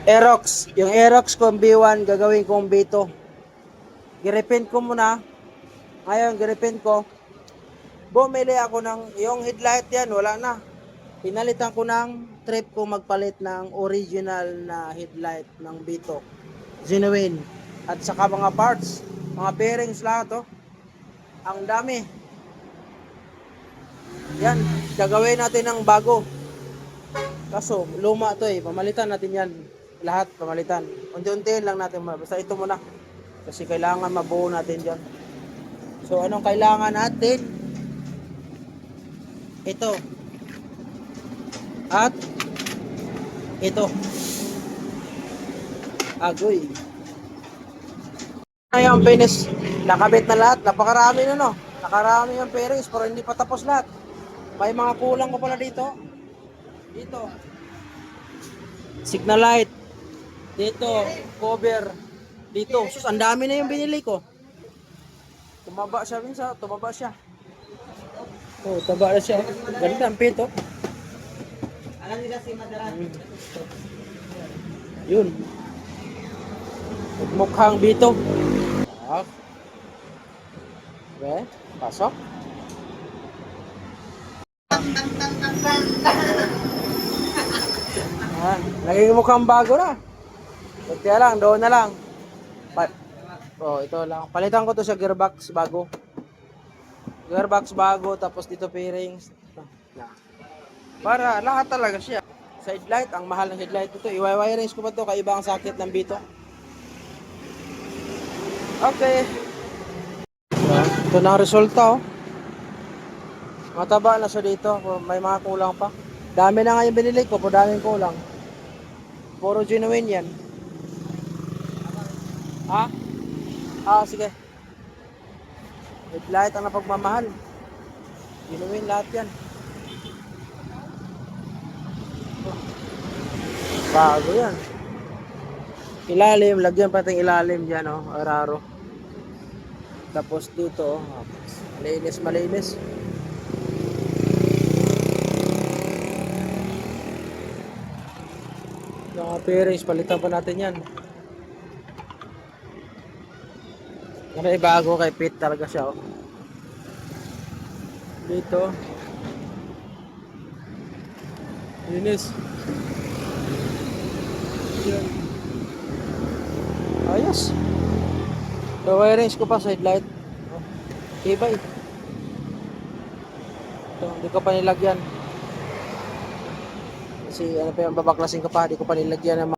Aerox. Yung Aerox kong B1, gagawin kong B2. Girepin ko muna. Ngayon, girepin ko. Bumili ako ng, yung headlight yan, wala na. Pinalitan ko ng trip ko magpalit ng original na headlight ng B2. Genuine. At saka mga parts, mga bearings lahat, oh. Ang dami. Yan, gagawin natin ng bago. Kaso, luma to eh. Pamalitan natin yan. Lahat, pamalitan. Unti-untiin lang natin. Basta ito muna. Kasi kailangan mabuo natin dyan. So, anong kailangan natin? Ito. At ito. Agoy. Ngayon, finish. Nakabit na lahat. Napakarami na, no? Nakarami yung bearings pero hindi pa tapos lahat. May mga kulang ko pala dito. Dito. Signal light. Dito. Cover. Dito. Sus, ang dami na yung binili ko. Tumaba siya minsan. Tumaba siya. Oh, taba na siya. Ganda ang pito. Alam nila si Madaran. Yun. Mukhang bito. Ah. Okay. Pasok. Ah, naging mukhang bago na. Kaya lang, doon na lang. Oh, ito lang. Palitan ko to sa gearbox bago. Gearbox bago, tapos dito bearings. Para lahat talaga siya. Side light, ang mahal ng headlight ito. I-wirings ko pa to, kaiba ang sakit ng bito. Okay. Ito na ang resulta, oh. Mataba na siya dito. May mga kulang pa. Dami na nga yung binili ko, pero daming kulang. Puro genuine yan. Ha? Ah, sige. Headlight ang napagmamahal. Genuine lahat yan. Bago yan. Ilalim, lagyan pating ilalim dyan, oh. Araro. Tapos dito, oh. Malinis, malinis. Yung mga bearings, palitan pa natin yan. May bago kay Pete talaga siya, oh. Dito. Linis. Yan. Ayos. So, wirings ko pa sa headlight. Oh. Tibay. Ito, hindi ko pa nilagyan. Kasi ano pa yung babaklasin ko pa, hindi ko pa nilagyan ng